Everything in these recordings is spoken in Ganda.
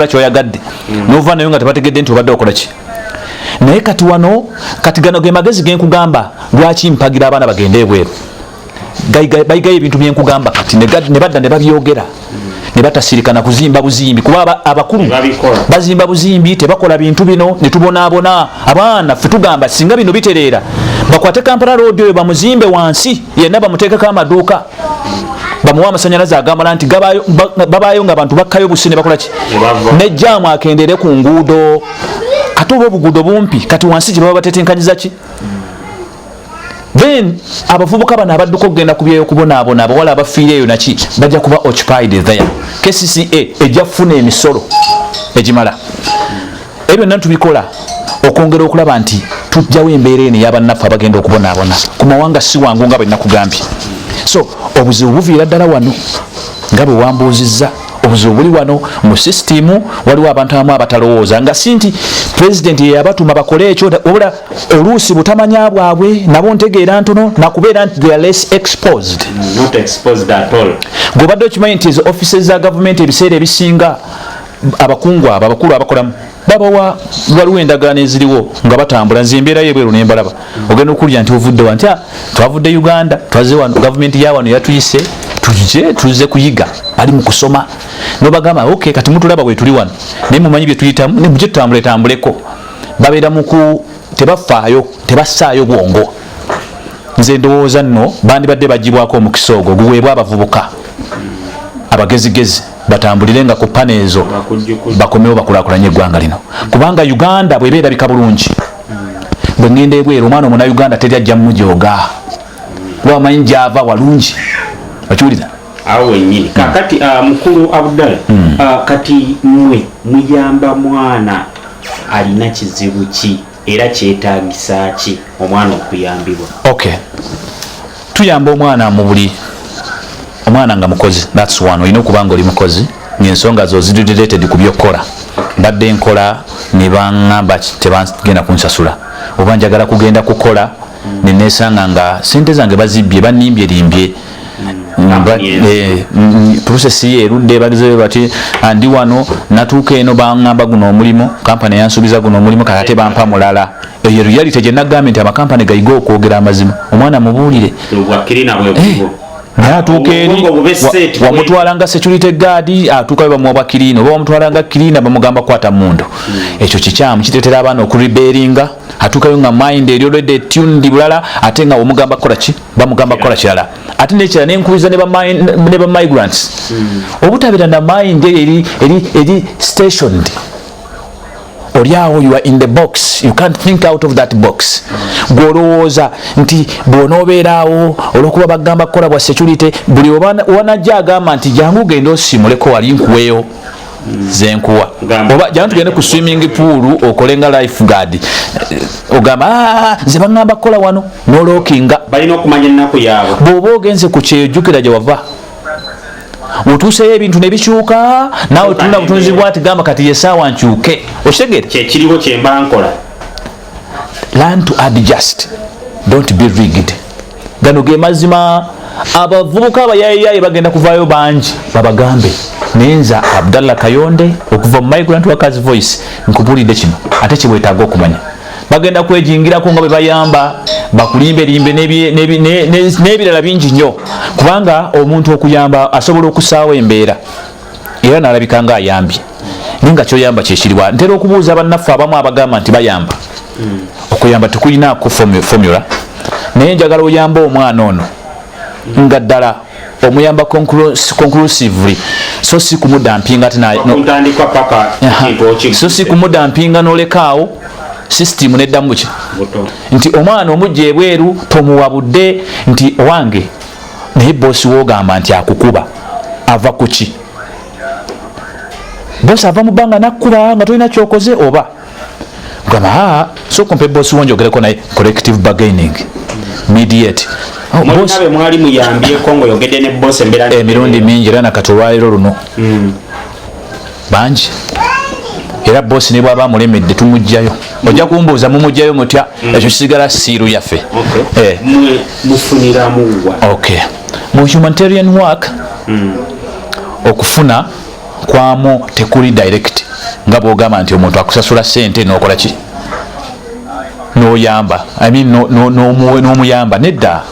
n'otuula ky'oyagadde n'ova nayo nga tebategedde nti obadde okola ki. Naye kati wano kati gano ge magezi genkugamba lwaki mpagira abaana bagende ebweru bayigayo ebintu byenkugamba kati ne badda ne babyogera ne batasirikana kuzimba buzimbi kuba abakulu bazimba buzimbi tebakola bintu bino ne tubonaabona abaana ffe tugamba singa bino bitereera bakwate Kampala road oyo bamuzimbe wansi yenna bamuteekeko amaduuka bamuwa amasanyalaze agamala nti babaayo nga abantu bakkayo busi ne bakola ki nejjaamu akendere ku nguudo ate oba obuguudo bumpi kati wansi gye baba batetenkanyiza ki. Then abavubuka bano abadduka okugenda kubyeyo kubonaabona abawala abafiireeyo naki bajja kuba occupied there. KCCA ejja kufuna emisolo egimala. Ebyo byonna tubikola okwongera okulaba nti tujjawo embeera eno ey'abannaffe abagenda okubonaabona ku mawanga si wangu nga bwe nakugambye. So obuzibu buviira ddala wano nga bwe wambuuzizza. Obuzibu buli wano mu sisitimu waliwo abantu abamu abatalowooza nga si nti pulezidenti yeyabatuma bakole ekyo wabula oluusi butamanya bwabwe nabo ntegeera ntono nakubeera nti they are less exposed. Not exposed at all. Gw'obadde okimanyi nti ezo offices za gavumenti ebiseera ebisinga abakungu abo abakulu abakolamu babawa waliwo endagaano eziriwo nga batambula nze embeera y'ebweru ne mbalaba ogenda okulya nti ovudde wa nti twavudde Uganda twaze wano gavumenti ya wano yatuyise tuze kuyiga bali mu kusoma nobagamba okay kati mutulaba bwe tuli wano naye mumanyi bye tuyitamu ne mujje tutambuleko babeera muku tebafaayo tebassaayo bwongo. Nze ndowooza nno bandibadde bagibwako omukisa ogwo guweebwa abavubuka abagezigezi batambulirenga ku pane ezo bakomewo bakulaakulanye eggwanga lino kubanga Uganda bwebeerabika bulungi bwe ngenda ebweru omwana omuna Uganda teri ajja mujooga wamanyi gyava walungi okiwulira awo wennyini kakati mukulu Abdalla kati mwe muyamba mwana alina kizibu ki era kyetaagisa ki omwana okuyambibwa? Okay, tuyamba omwana mu buli omwana nga mukozi, that's one. Olina okuba nga oli mukozi ng'ensonga zo ziri related ku byokkola. Mbadde nkola ne baŋŋamba tebagenda kunsasula oba njagala kugenda kukola ne neesanga nga ssente zange bazibbye bannimbye process ye erudde bageze bati andi wano natuuka eno baŋŋamba guno omulimu kampani yansuubiza guno omulimu kakate bampa mulala. Eyo reality gye nagambye nti amakampani gayiga okwogera amazima omwana mubuulire naye atuuka eri wamutwala nga security guard atuuka we bamuwa bakirina oba wamutwala nga kirina bamugamba kwata mundu. Ekyo kikyamu kiteetera abaana okureberinga atuukayo nga mind eri olwedde tuned bulala ate nga omugamba kola ki bamugamba kola kirala ate nekirala nenkubiza ne ba migrants obutabeera na mind eri stationed. Oliawo you are in the box, you can't think out of that box. Gwolowooza nti bw'onoobeeraawo olw'okuba bagamba kukola bwa security buli wanajja agamba nti jangu genda osimuleko wali nkuweyo zenkuwa oba jangu tugende ku swimming pool okole nga lifeguard ogamba nze bagamba kukola wano nolookinga balina okumanya ennaku yaabwe. Bw'oba ogenze ku kyejjukira gye wava otuuseyo ebintu ne bikyuka naawe tulina butunzi bwati gamba kati yesaawa nkyuke okitegeera kyekiriwo kyemba nkola. Learn to adjust, don't be rigged. Gano ge mazima abavubuka abayayaye bagenda kuvaayo bangi babagambe nenza Abdalla Kayonde okuva mu Migrant Workers Voice nkubulidde kino ate kibwetaaga okumanya bagenda kwejingirako nga bwe bayamba bakulimbelimbe n'ebirala bingi nnyo kubanga omuntu okuyamba asobola okusaawo embeera era n'alabika nga ayambye naye nga kyoyamba kyekiriwa. Ntera okubuuza bannaffe abamu abagamba nti bayamba okuyamba tekulinaako formula naye njagala oyamba omwana ono nga ddala omuyamba conclusively so si kumudampinga so si kumudampinga n'olekaawo system neddamu ki nti omwana omujja ebweru tomuwabudde nti owange naye bosi wogamba nti akukuba ava ku ki bosi ava mu bbanga nakkuba nga tolina kyokoze oba gamba so kumpe bosi wonjogereko naye collective bargaining mediate nabe mwali muyambyeko ng'oyogedde ne bosi emirundi mingi era nakati olwaliro luno bangi era bosi ne bwaba mulemedde tumujjayo ojja kumbuuza mumujjayo mutya ekyo kisigala siiru yaffe. Okay, mu humanitarian work okufuna kwamu tekuli direct nga bwogamba nti omuntu akusasula sente nokola ki noyamba nomuyamba nedda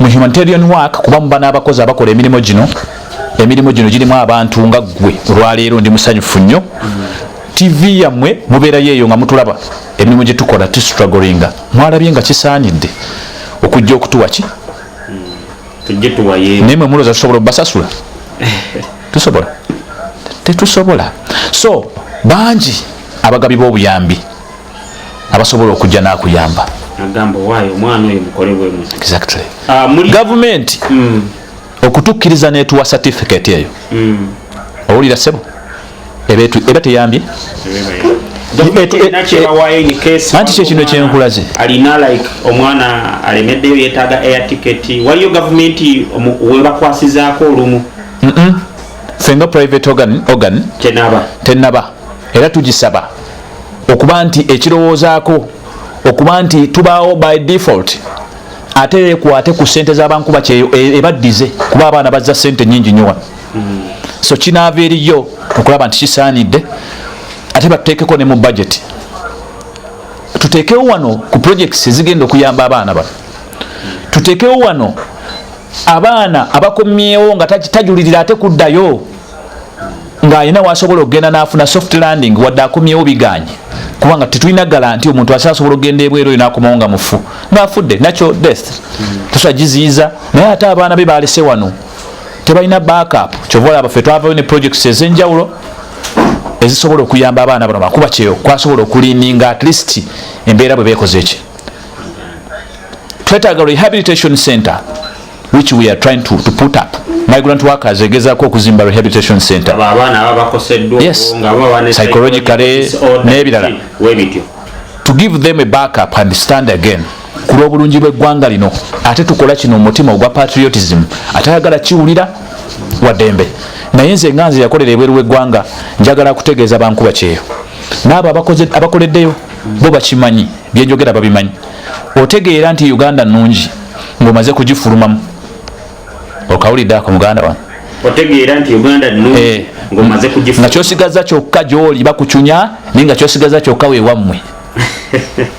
mu humanitarian work kuba muba n'abakozi abakola emirimu gino girimu abantu nga ggwe olwaleero ndi musanyufu nnyo TV yammwe mubeerayo eyo nga mutulaba emirimu gye tukola tustrugglinga mwalabye nga kisaanidde okujja okutuwa ki naye mwe mulooza tusobola obbasasula tusobola tetusobola so bangi abagabi b'obuyambi abasobola okujja n'akuyamba exactly gavumenti okutukkiriza netuwa certificate eyo owulira sebo eba teyambye anti kyekino kyenkulaze alina like omwana alemeddeyo yeetaaga air ticket waliyo gavumenti webakwasizaako olumu fenga private organ tenaba era tugisaba okuba nti ekirowoozaako okuba nti tubaawo by default ate ekwate ku ssente z'abankuba kyeyo ebaddize kuba abaana bazza ssente nnyingi nnyo so kinaava eriyo okulaba nti kisaanidde ate batuteekeko ne mu budget tuteekewo wano ku projects ezigenda okuyamba abaana bano tuteekewo wano abaana abakomyewo nga tajulirira ate kuddayo ng'alina wasobola okugenda n'afuna soft landing wadde akomyewo biganye kubanga tetulina garanti omuntu asobola okugenda ebweru oyo n'akomawo nga mufu ng'afudde natural death tusobola giziyiza naye ate abaana be balese wano tebalina backup kyova olaba ffe twavayo ne projects ez'enjawulo ezisobola okuyamba abaana bano bakuba kyeyo kwasobola okulininga at least embeera bwe beekoze eki twetaaga rehabilitation center which we are trying to put up migrant workers egezaako okuzimba rehabilitation center yes psychologically n'ebirala to give them a backup and stand again ku lw'obulungi bw'eggwanga lino ate tukola kino omutima ogwa patriotism atayagala kiwulira waddembe naye nze nga nze yakolera ebweru w'eggwanga njagala kutegeeza bankuba kyeyo n'abo abakoleddeyo bo bakimanyi byenjogera babimanyi otegeera nti Uganda nnungi ng'omaze kugifulumamu okawulidde ako muganda wange otegeera nti Uganda nnungi ng'omaze kugifuluma nga kyosigaza kyokka gy'oli bakucunya naye nga kyosigaza kyokka weewammwe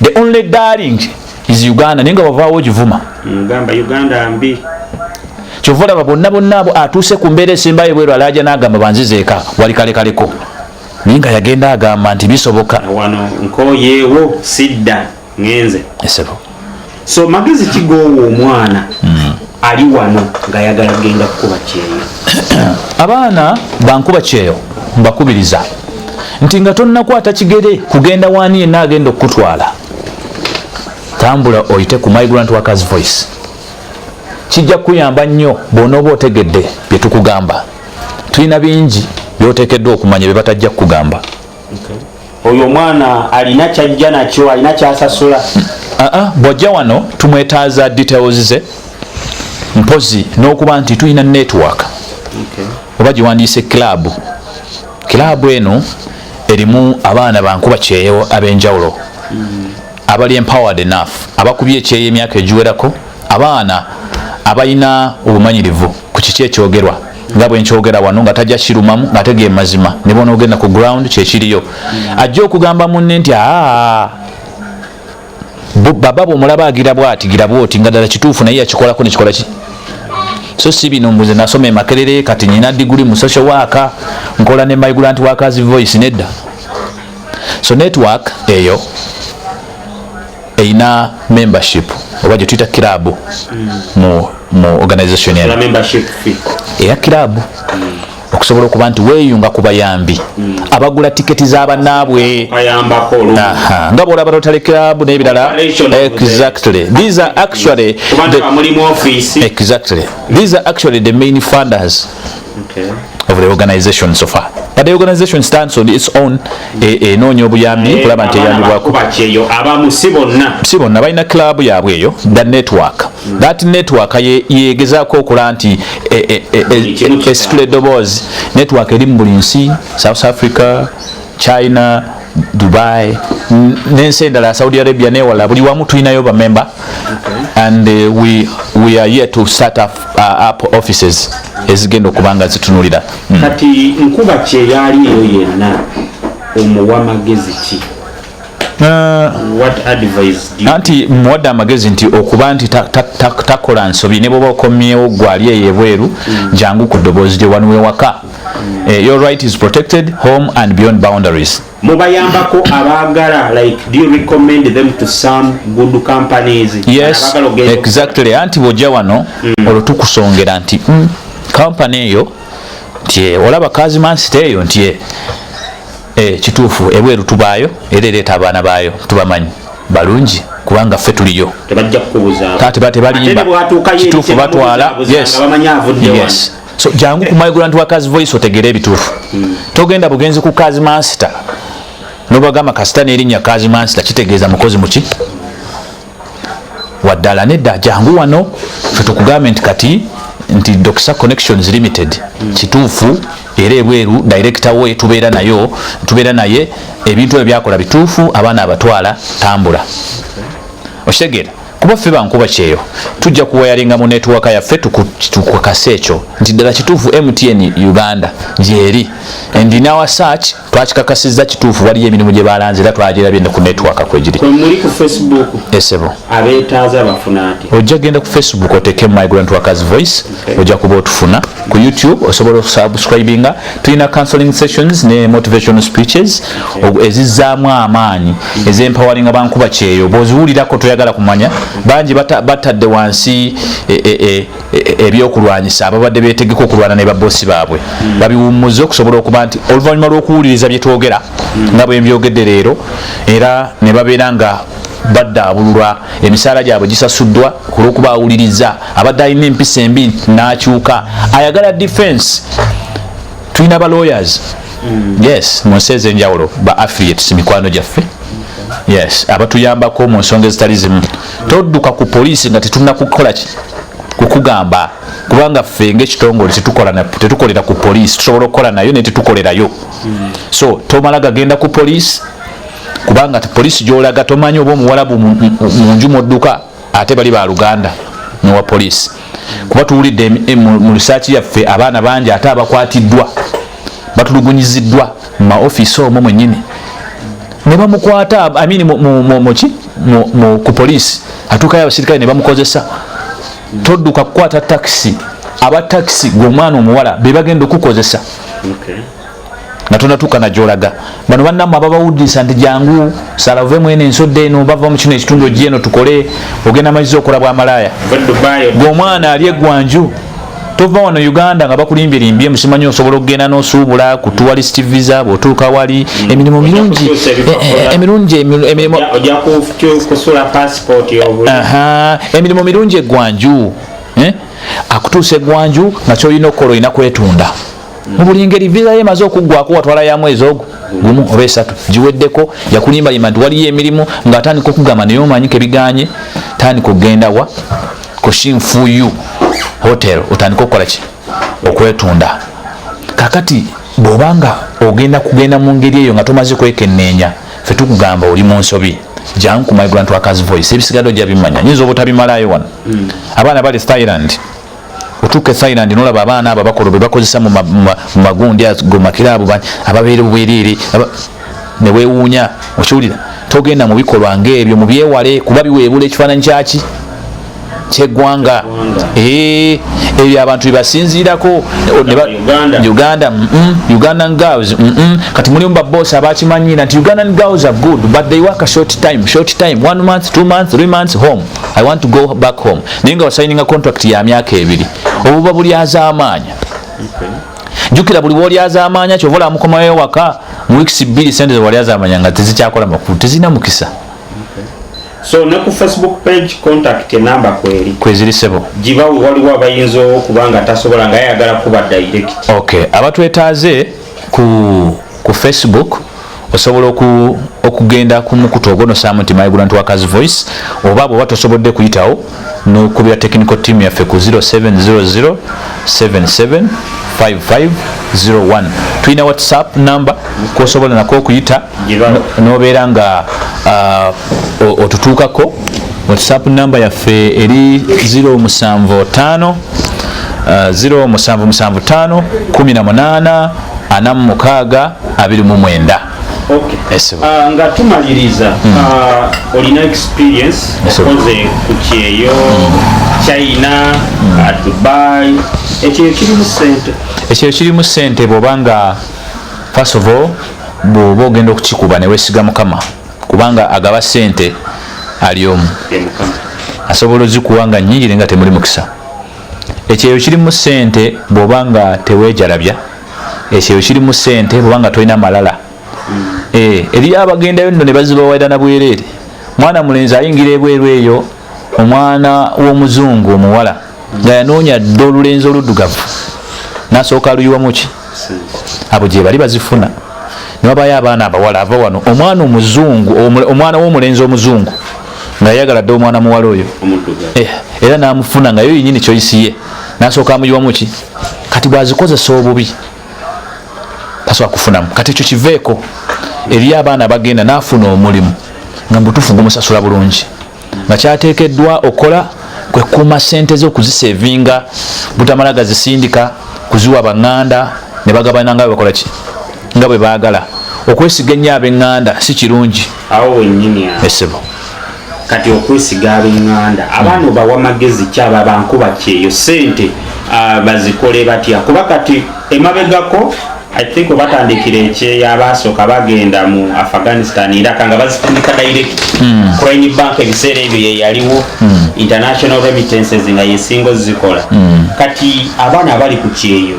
the only darling is Uganda naye nga bavaawo ogivuma ngamba Uganda mbi kyova olaba bonna abo atuuse ku mbeera esembayo bweru alaaja n'agamba banzizeeka wali kalekaleko naye nga yagenda agamba nti bisoboka wano nkoyeewo sidda ngenze esebo so magezi kigoowa omwana ali wano nga yagala kugenda kukuba kyeyo abaana bankuba kyeyo mbakubiriza nti nga tonnakwata kigere kugenda waani yenna agenda okutwala tambula oyite ku migrant workers voice kijja kuyamba nnyo bw'onooba otegedde bye tukugamba tulina bingi byoteekeddwa okumanya bye batajja kukugamba oyo omwana alina kyajja nakyo alina kyasasula bw'ajja wano tumwetaaza details ze mpozi n'okuba nti tulina network oba giwandiise club eno erimu abaana bankuba kyeyo ab'enjawulo abali empowered enough abakubye ekyeyo emyaka egiwerako abaana abalina obumanyirivu ku kiki ekyogerwa nga bwe nkyogera wano nga tajja kirumamu ng'ategeera mazima ne bona ogenda ku ground kyekiriyo ajja okugamba munne nti baba bw'omulaba agira bw'ati gira bw'oti nga ddala kituufu naye yakikolako nekikola ki so si bino mbuze nasoma e Makerere kati nyina diguli mu social worker nkola ne migrant workers voice nedda so network eyo eina membership oba gye tuyita club mu organization ya membership fee eya club okusobola okuba nti weeyunga ku bayambi abagula tiketi z'abannaabwe nga bw'olaba Rotary Club n'ebirala exactly these are actually the main funders of the organization so far but the organization stands on its own enoonya obuyambi kulaba nti eyambibwako si bonna balina club yaabwe eyo the network that network yegezaako okola nti esitula eddoboozi network eri mu buli nsi South Africa, China, Dubai n'ensi endala Saudi Arabia newala buli wamu tulinayo ba member and we are here to start up offices ezigenda okubanga zitunulira kati nkuba kye yali eyo yenna omuwa magezi ki what advice do you anti muwadde amagezi nti okuba nti takola nsobi ne bwoba okomyewo gwali eyebweru jangu ku ddoboozi gye wanu wewaka your right is protected home and beyond boundaries. Mubayambako abagala, like, do you recommend them to some good companies? Yes, exactly. Anti bojja wano olwo tukusongera nti company eyo nti olaba kazi mansite eyo nti kituufu ebweru tubaayo era ereeta abaana baayo tubamanyi balungi kubanga ffe tuliyo tebajja kukubuza tebalimba kituufu batwala. Yes. So jangu ku migrant workers voice otegere ebituufu togenda bugenzi ku kazi mansita nobagamba kasita n'erinnya kazi mansita kitegeeza mukozi muki waddala nedda jangu wano ffe tukugambe nti kati nti Doxa Connections Limited kituufu era ebweru director we tubeera naye ebintu ebyo byakola bituufu abaana abatwala tambula okitegera kuba ffe bankuba kyeyo tujja kuwayalinga mu network yaffe tukakasa ekyo nti ddala kituufu MTN Uganda gyeri and in our search twakikakasizza kituufu waliyo emirimu gye balanze era twagirabye ne ku network kwegiri muri ku Facebook esebo abeetaaza bafuna ati ojja genda ku Facebook oteke Migrant Workers Voice ojja kuba otufuna ku YouTube osobola subscribinga tulina counseling sessions ne motivational speeches ezizzaamu amaanyi ezempowering abankuba kyeyo bw'oziwulirako toyagala kumanya banji batadde wansi ebyokulwanyisa ababadde beetegeka okulwana ne babosi baabwe babiwummuze okusobola okuba nti oluvannyuma lw'okuwuliriza bye twogera nga bwe mbyogedde leero era ne babeera nga baddaabululwa emisaala gyabwe gisasuddwa ku lw'okuba awuliriza abadde alina empisa embi n'akyuka ayagala defense. Tulina ba lawyers yes mu nsi ez'enjawulo ba affiliates mikwano gyaffe yes abatuyambako mu nsonga ezitali zimu todduka ku poliisi nga tetulina kukola kukugamba kubanga ffe ng'ekitongole tetukolera ku poliisi tusobola okukola nayo ne tetukolerayo so tomala gagenda ku poliisi kubanga poliisi gy'olaga tomanyi oba omuwalabu mu nju modduka ate bali ba Luganda n'owa poliisi kuba tuwulidde mu risaaki yaffe abaana bangi ate abakwatiddwa batulugunyiziddwa mu maofiisi omwo mwennyini ne bamukwata ku poliisi atuukayo abasirikale ne bamukozesa todduka kukwata takisi aba takisi gw'omwana omuwala be bagenda okukozesa nga tonatuuka nagyolaga bano bannamu ababawuddisa nti jangu salave mwene ensodde eno bava mu kino ekitundu ogi eno tukole ogenda maziza okola bwa malaaya gw'omwana ali eggwanju tova wano Uganda nga bakulimbye musimanyi osobola okugenda n'osuubula ku tourist visa bw'otuuka wali emirimu mirungi emirimu mirungi eggwanju akutuusa eggwanju nga kyolina okukola olina kwetunda mu buli ngeri visa ye emaze okuggwako watwala ya mwezi ogwo gumu oba esatu giweddeko yakulimbalima nti waliyo emirimu ng'atandika okugamba naye omanyi kebiganye tandika okugenda wa kushinfuyu hotel otandika okukola ki okwetunda kakati bw'obanga kugenda mu ngeri eyo nga tomaze kwekenneenya ffe tukugamba oli mu nsobi jangu ku Migrant Workers Voice ebisigadde ojja bimanya nyinza oba otabimalayo wano abaana bali Thailand otuuka Thailand nolaba abaana abo bakolo be bakozesa mu magundi agomakira abo ababeera obwereere ne weewuunya okiwulira togenda mu bikolwa ng'ebyo mu byewale kuba biweebula ekifaananyi kyaki kyeggwanga ebyo abantu bebasinziirako Ugandan girls kati mulimu babosi abakimanyira nti Ugandan girls are good but they work a short time 1 month 2 months 3 months home I want to go back home naye nga wasayininga contract ya myaka 2 obuba bulyaza amaanya jukira buli bwolyaza amaanya kyova olamukomayo waka mu weeks 2 sente zewalyaza amaanya nga tezikyakola makulu tezina mukisa. So ne ku Facebook page contact number kweziri sebo jiba waliwo abayinza okubanga tasobola nga yagala kuba direct. Okay, abatwetaaze ku Facebook osobola okugenda ku mukutu ogwo nosaamu nti Migrant Workers Voice, oba bw'oba tosobodde kuyitawo n'okubira technical team yaffe ku 0700 77 5501. Tulina WhatsApp number kwosobola nako okuyita n'obeera nga otutuukako. WhatsApp number yaffe eri 075 075 18 46 29. Okay. Nga tumaliriza olina experience okoze ku Kyeyo, China, Dubai, ekyo kirimu ssente. Ekyo kirimu ssente bw'obanga first of all bw'oba ogenda okukikuba ne weesiga Mukama, kubanga agaba ssente ali omu, asobola ozikuwa nga nnyingire nga temuli mukisa. Ekyo kirimu ssente bw'obanga teweejalabya, ekyo kirimu ssente bw'obanga tolina malala. Eriyo abagendayo nno ne bazibawaira na bwereere. Mwana mulenzi ayingira ebweru eyo, omwana w'omuzungu omuwala nga yanoonya dda olulenzi oluddugavu n'asooka aluyiwamu ki, abo gye bali bazifuna. Ne wabayo abaana abawala ava wano, omwana omuzungu, omwana w'omulenzi omuzungu nga yayagala dda omwana muwala oyo era n'amufuna nga yo yennyini choice ye, n'asooka amuyiwamu ki. Kati bwazikozesa obubi tasobola kufunamu. Kati ekyo kiveeko eri abaana bagenda n'afuna omulimu nga mbutuufu gumusasula bulungi, nga kyateekeddwa okola kwe kuuma ssente ze okuzisevinga, butamala gazisindika, kuziwa baŋŋanda ne bagabana nga bakola ki, nga bwe baagala. Okwesiga ennyo ab'eŋŋanda si kirungi. Awo wennyini esebo kati okwesiga ab'eŋŋanda abaana obawa magezi ki abo Bankuba Kyeyo ssente bazikole batya? Kuba kati emabegako I think batandikira ekyeya abasooka bagenda mu Afghanistan Iraq nga bazitandika direct Crane Bank ebiseera ebyo yeyaliwo international remittances nga yesingo zikola. Kati abaana abali ku Kyeyo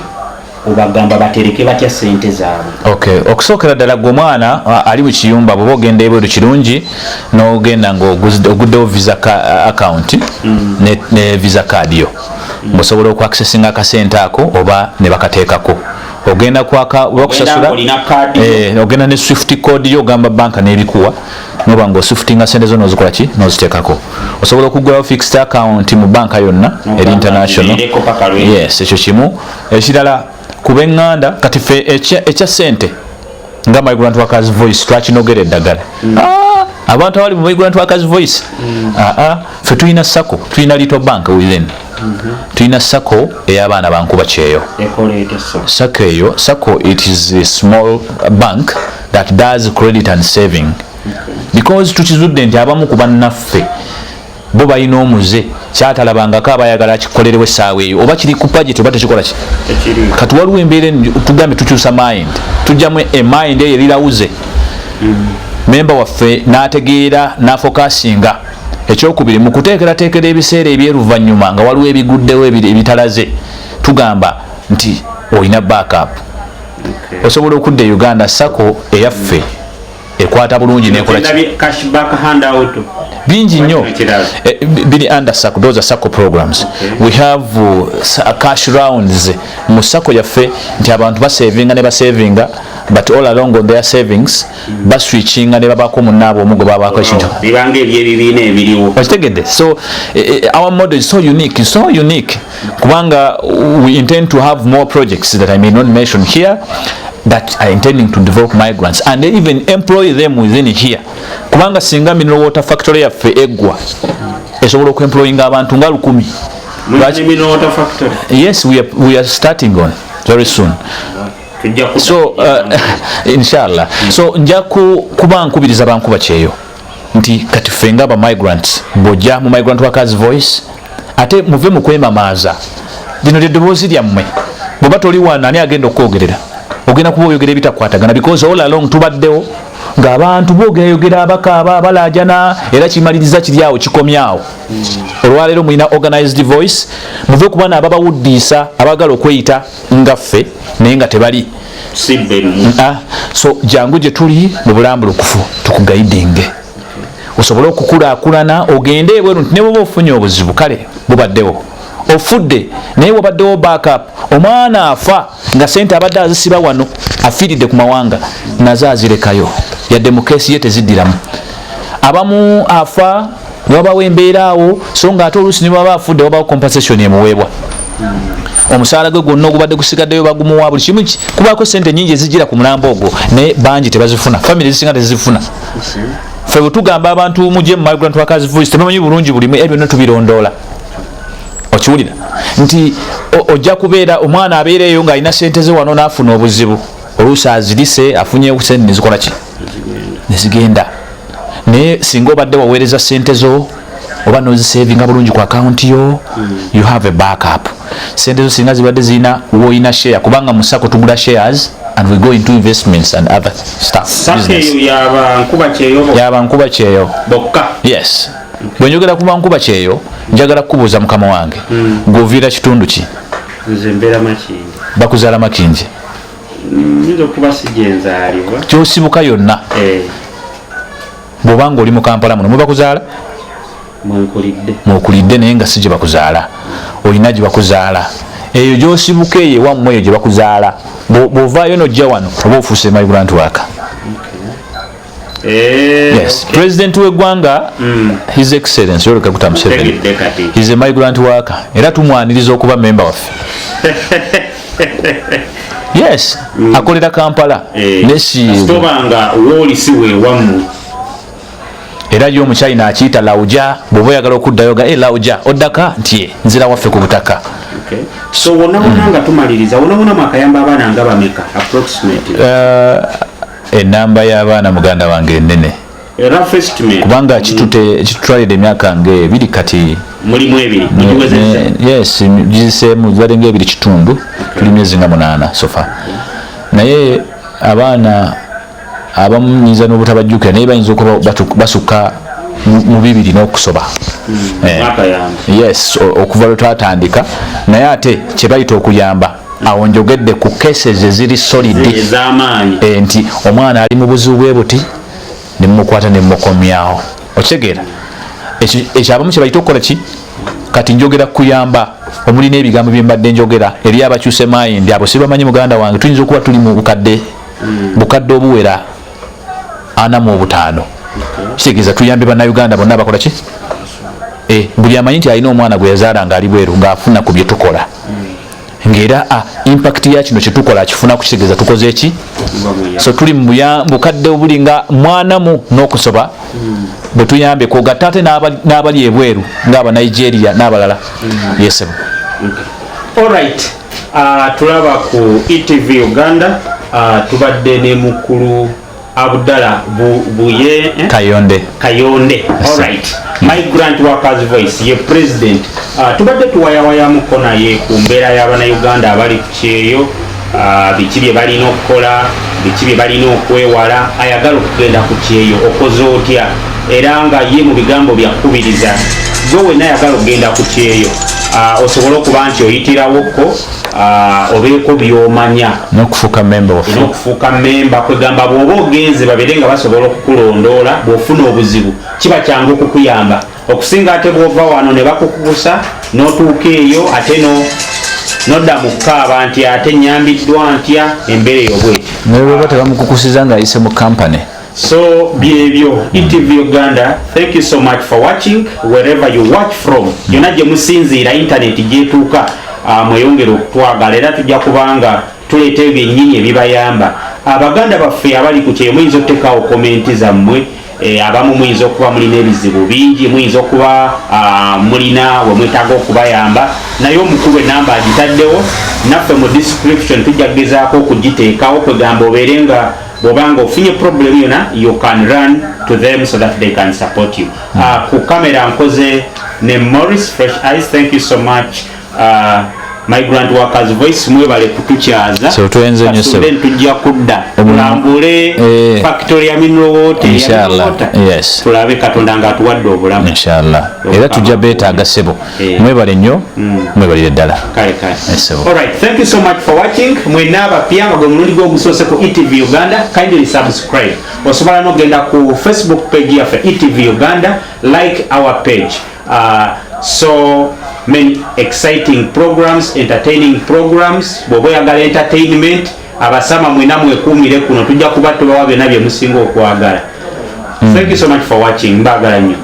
obagamba batereke batya ssente zaabwe? Okay, okusookera ddala gwe omwana ali mu kiyumba bw'oba ogenda ebweru kirungi n'ogenda ng'oguddewo visa account ne visa card yo ng'osobola okuaccessinga akasente ako oba ne bakateekako. Ogenda okusasula ogenda ne Swift code yo ogamba banka n'ebikuwa noba ng'oswiftinga ssente zo n'ozikola ki, n'oziteekako. Osobola okuggulawo fixed account mu banka yonna eri international. Yes, ekyo kimu. Ekirala ku b'eŋŋanda kati ffe ekya ssente nga Migrant Workers Voice twakinogera eddagala. Abantu abali mu Migrant Workers Voice ffe tulina sako, tulina little bank within. Tulina sako ey'abaana Bankuba Kyeyo. Sako eyo, sako it is a small bank that does credit and saving. Because tukizudde nti abamu ku bannaffe bo balina omuze kyatalabangako abayagala kikolerewo essaawa eyo oba kiri ku budget oba tekikola ki. Kati waliwo embeera tugambe tukyusa mind, tujjamu emind eyo erirawuze. Memba waffe n'ategeera n'afokasinga ekyokubiri mu kuteekerateekera ebiseera eby'eruvannyuma nga waliwo ebiguddewo ebitalaze, tugamba nti olina backup. Osobola okudda e Uganda sako eyaffe ekwata bulungi n'ekola bingi nnyo biri under sako. Those are sako programs. We have cash rounds mu sako yaffe nti abantu basavinga ne basavinga but all along on their savings baswitchinga ne babako munnaabo omu gwe babaako ekintu bibanga ebyebibiina ebiriwo okitegedde. So our model is so unique kubanga we intend to have more projects that I may not mention here that are intending to develop migrants and even employ them within here. Kubanga singa mineral water factory yaffe eggwa esobola okuemployinga abantu nga 1,000. Mineral water factory? Yes, we are starting on very soon. So inshallah. So nja kuba nkubiriza Bankuba Kyeyo nti kati ffe nga aba migrants bojja mu Migrant Workers Voice ate muve mu kwemamaaza. Lino ly'eddoboozi lyammwe bw'oba toli wano ani agenda okwogerera? Ogenda kuba oyogera ebitakwatagana because all along tubaddewo ng'abantu boogera abakaaba balaajana era kimaliriza kiri awo kikomyawo. Olwaleero mulina organized voice, muve ku baana ababawuddiisa abagala okweyita nga ffe naye nga tebali. So jangu gye tuli mu bulambulukufu tukugaidinge osobole okukulaakulana ogende ebweru nti ne bwoba ofunye obuzibu kale bubaddewo ofudde naye wabaddewo backup. Omwana afa nga ssente abadde azisiba wano afiiridde ku mawanga nazo azirekayo yadde mu keesi ye teziddiramu abamu afa wabawo embeera awo so nga ate oluusi ne baba afudde wabawo compensation emuweebwa omusaala gwe gwonna ogubadde gusigaddeyo bagumuwa buli kimu kubaako sente nyingi ezigira ku mulambo ogwo naye bangi tebazifuna famire zisinga tezifuna ffe bwe tugamba abantu mujje mu migrant workers voice tebamanyi bulungi bulimu ebyo byonna tubirondoola okiwulira nti ojja kubeera omwana abeereeyo ng'alina sente ze wano n'afuna obuzibu oluusi azirise afunye sente nezikola ki nezigenda naye singa obadde waweereza sente zo oba nozisavinga bulungi ku akawunti yo you have a backup sente zo singa zibadde zirina woyina share kubanga mu sako tugula shares and we go into investments and other stuff yaba nkuba kyeyo bokka yes bwe njogera ku bankuba kyeyo njagala kukubuuza mukama wange gwoviira kitundu ki nze mbeera Makinje bakuzaala Makinje nzo kuba sijenzaalibwa kyosibuka yonna bw'obanga oli mu Kampala muno mwebakuzaala mwokulidde naye nga si gye bakuzaala olina gye bakuzaala eyo gyosibuka eyo ewammwe eyo gye bakuzaala bw'ovaayo nojja wano oba ofuuse migrant worker yes president w'eggwanga his excellence Yoweri Kaguta Museveni is a migrant worker era tumwaniriza okuba member waffe yes akolera Kampala nesitobanga woolisi weewammwe era yo omukyayina akiyita lawuja bw'oba oyagala okuddayo ga lawuja oddaka nti nzira waffe ku butaka so wonawona nga tumaliriza wonawona mwakayamba abaana nga bameka approximately enamba y'abaana muganda wange enene kubanga kitutwalira emyaka nga ebiri kati mulimu ebiri yes giziseemu zibadde nga ebiri kitundu tuli myezi nga 8 sofa naye abaana abamu nyinza n'obutabajjukira naye bayinza okuba basukka mu 2 n'okusoba yes okuva lwe twatandika naye ate kye bayita okuyamba awo njogedde ku cases eziri solid nti omwana ali mu buzibu bwe buti ne mumukwata ne mumukomyawo okitegeera ekyo abamu kye bayita okukola ki kati njogera kuyamba omulina ebigambo bye mbadde njogera eri abakyuse mayindi abo sibamanyi muganda wange tuyinza okuba tuli mu bukadde obuwera 45 kitegeeza tuyambe bannayuganda bonna bakola ki buli amanyi nti alina omwana gwe yazaala ng'ali bweru ng'afuna ku bye tukola ng'era impact ya kino kye tukola akifuna kukitegeeza tukoze eki so tuli mu bukadde obuli nga mwanamu n'okusoba bwe tuyambe kogatta ate n'abali ebweru ng'abanigeria n'abalala yesebo alright tulaba ku ETV Uganda tubadde ne mukulu Abdallah buye Kayonde alright migrant workers voice ye president tubadde tuwayawaya muko naye ku mbeera y'abannayuganda abali ku kyeyo biki bye balina okukola biki bye balina okwewala ayagala okugenda ku kyeyo okoze otya era nga ye mu bigambo byakubiriza gwe wenna ayagala okugenda ku kyeyo osobola okuba nti oyitirawokko obeeko byomanya n'okufuuka memba kwegamba bw'oba ogenze babeere nga basobola okukulondoola bw'ofuna obuzibu kiba kyangu okukuyamba okusinga ate bw'ova wano ne bakukugusa n'otuuka eyo ate nodda mu kkaaba nti ate nyambiddwa ntya embeera ey'obweti naye bweba tebamukukusiza ng'ayise mu kampani. So byebyo ETV Uganda, thank you so much for watching wherever you watch from. Yona gye musinziira internet gyetuuka mweyongera okutwagala era tujja kubanga tuleeta ebyennyinyi ebibayamba abaganda baffe abali ku kyeyo muyinza okuteekawo komenti zammwe abamu muyinza okuba mulina ebizibu bingi muyinza okuba mulina we mwetaaga okubayamba naye omukulu enamba agitaddewo naffe mu description tujja kugezaako okugiteekawo kwegamba obeere nga bw'obanga ofunye problem yona you can run to them so that they can support you. Ku kamera nkoze ne Morris Fresh Eyes, thank you so much. Migrant Workers Voice mwebale kutukyaza so tuenze nyo sebo tujja kudda tulambule factory ya mineral water inshallah yes tulabe katonda nga atuwadde obulamu inshallah era tujja beetaaga sebo mwebale nnyo mwebalire ddala kale alright, thank you so much for watching. Mwena abapya nga gwe mulundi gw'ogusoose ku ETV Uganda, kindly subscribe. Osobola n'ogenda ku Facebook page yaffe ETV Uganda, like our page. So many exciting programs, entertaining programs. Bw'oba oyagala entertainment, abasama mwena mwekuumire kuno tujja kuba tubawa byonna bye musinga okwagala. Thank you so much for watching. Mbagala nnyo.